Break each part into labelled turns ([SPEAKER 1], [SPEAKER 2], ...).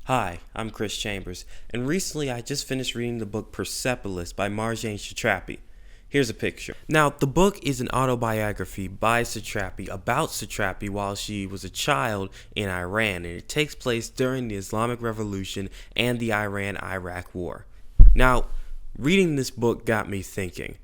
[SPEAKER 1] Hi, I'm Chris Chambers, and recently I just finished reading the book Persepolis by Marjane Satrapi. Here's a picture. Now, the book is an autobiography by Satrapi about Satrapi while she was a child in Iran, and it takes place during the Islamic Revolution and the Iran-Iraq War. Now, reading this book got me thinking,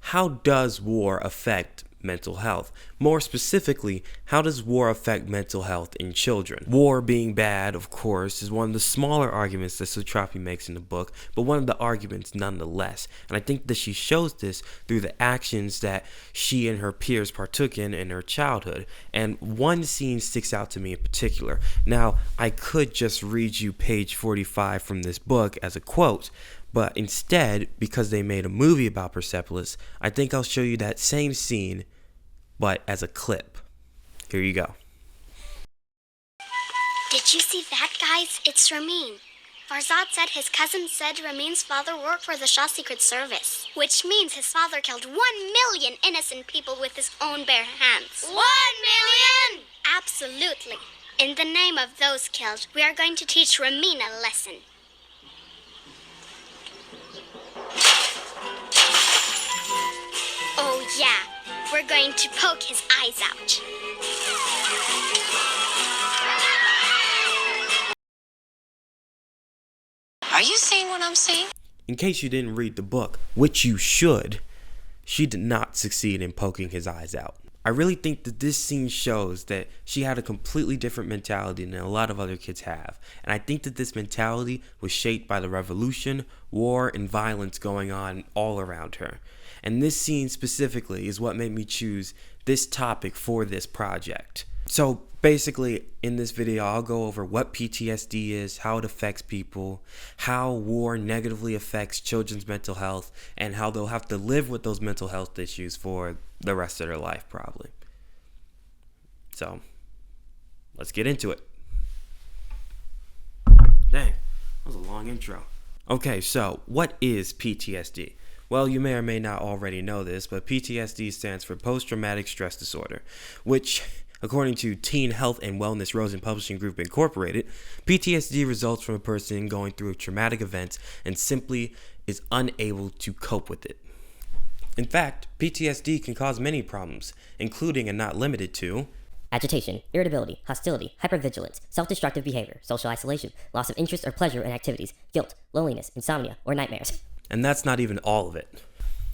[SPEAKER 1] how does war affect mental health? More specifically, how does war affect mental health in children? War being bad, of course, is one of the smaller arguments that Satrapi makes in the book, but one of the arguments nonetheless. And I think that she shows this through the actions that she and her peers partook in her childhood. And one scene sticks out to me in particular. Now, I could just read you page 45 from this book as a quote, but instead, because they made a movie about Persepolis, I think I'll show you that same scene, but as a clip. Here you go.
[SPEAKER 2] Did you see that, guys? It's Ramin. Farzad said his cousin said Ramin's father worked for the Shah Secret Service, which means his father killed 1 million innocent people with his own bare hands.
[SPEAKER 3] 1 million?
[SPEAKER 2] Absolutely. In the name of those killed, we are going to teach Ramin a lesson. Oh yeah, we're going to poke his eyes out.
[SPEAKER 3] Are you seeing what I'm seeing?
[SPEAKER 1] In case you didn't read the book, which you should, she did not succeed in poking his eyes out. I really think that this scene shows that she had a completely different mentality than a lot of other kids have. And I think that this mentality was shaped by the revolution, war, and violence going on all around her. And this scene specifically is what made me choose this topic for this project. So basically, in this video, I'll go over what PTSD is, how it affects people, how war negatively affects children's mental health, and how they'll have to live with those mental health issues for the rest of their life, probably. So, let's get into it. Dang, that was a long intro. Okay, so what is PTSD? Well, you may or may not already know this, but PTSD stands for Post-Traumatic Stress Disorder, which, according to Teen Health and Wellness Rosen Publishing Group Incorporated, PTSD results from a person going through a traumatic event and simply is unable to cope with it. In fact, PTSD can cause many problems, including and not limited to
[SPEAKER 4] agitation, irritability, hostility, hypervigilance, self-destructive behavior, social isolation, loss of interest or pleasure in activities, guilt, loneliness, insomnia, or nightmares.
[SPEAKER 1] And that's not even all of it.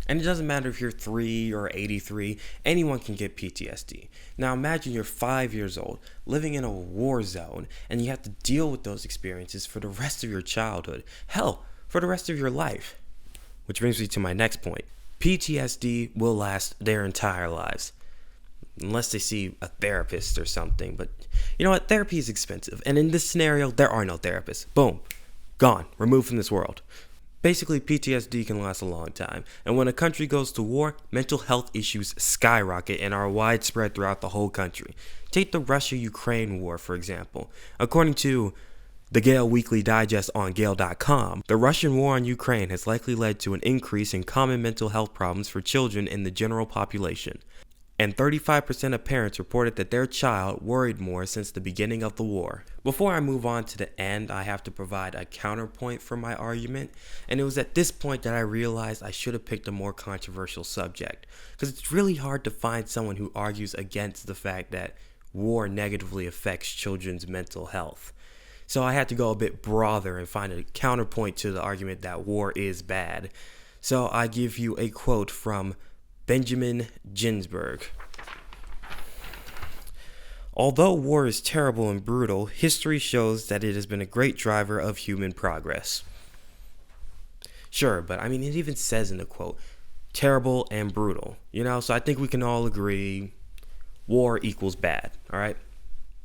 [SPEAKER 1] And it doesn't matter if you're 3 or 83, anyone can get PTSD. Now imagine you're 5 years old, living in a war zone, and you have to deal with those experiences for the rest of your childhood. Hell, for the rest of your life. Which brings me to my next point. PTSD will last their entire lives. Unless they see a therapist or something. But you know what? Therapy is expensive. And in this scenario, there are no therapists. Boom. Gone. Removed from this world. Basically, PTSD can last a long time, and when a country goes to war, mental health issues skyrocket and are widespread throughout the whole country. Take the Russia-Ukraine war, for example. According to the Gale Weekly Digest on Gale.com, the Russian war on Ukraine has likely led to an increase in common mental health problems for children in the general population. And 35% of parents reported that their child worried more since the beginning of the war. Before I move on to the end, I have to provide a counterpoint for my argument, and it was at this point that I realized I should have picked a more controversial subject, because it's really hard to find someone who argues against the fact that war negatively affects children's mental health. So I had to go a bit broader and find a counterpoint to the argument that war is bad. So I give you a quote from Benjamin Ginsberg. Although war is terrible and brutal, history shows that it has been a great driver of human progress. Sure, but I mean, it even says in the quote, terrible and brutal. So I think we can all agree war equals bad, all right?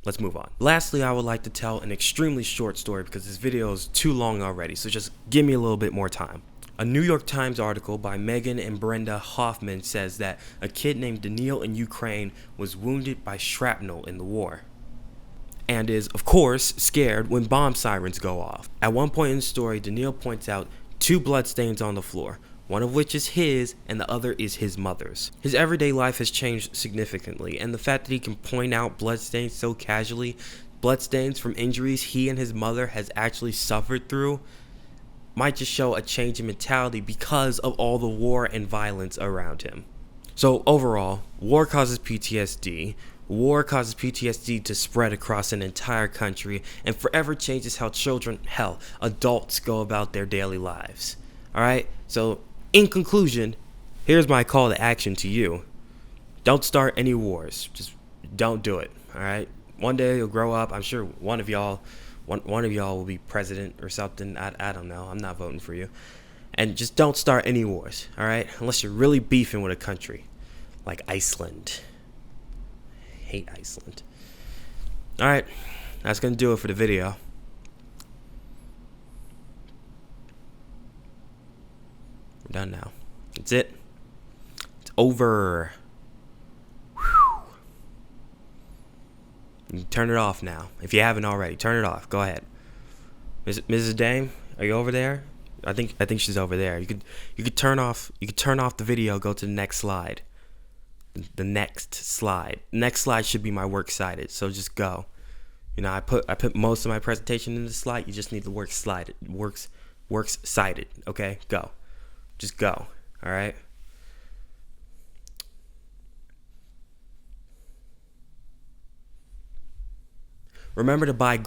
[SPEAKER 1] Let's move on. Lastly, I would like to tell an extremely short story because this video is too long already, so just give me a little bit more time. A New York Times article by Megan and Brenda Hoffman says that a kid named Daniil in Ukraine was wounded by shrapnel in the war and is, of course, scared when bomb sirens go off. At one point in the story, Daniil points out 2 bloodstains on the floor, one of which is his and the other is his mother's. His everyday life has changed significantly, and the fact that he can point out bloodstains so casually bloodstains from injuries he and his mother has actually suffered through might just show a change in mentality because of all the war and violence around him. So overall, war causes PTSD. War causes PTSD to spread across an entire country and forever changes how children, hell, adults go about their daily lives. Alright? So, in conclusion, here's my call to action to you. Don't start any wars. Just don't do it. Alright? One day you'll grow up. I'm sure one of y'all will be president or something. I don't know. I'm not voting for you. And just don't start any wars. Alright? Unless you're really beefing with a country. Like Iceland. Hate Iceland. Alright, that's gonna do it for the video. We're done now. That's it. It's over. Whew. You can turn it off now. If you haven't already, turn it off. Go ahead. Mrs. Dame, are you over there? I think she's over there. You could turn off the video, go to the next slide. The next slide. Next slide should be my works cited. So just go. You know, I put most of my presentation in the slide. You just need the works cited. Okay, go. Just go. All right. Remember to buy.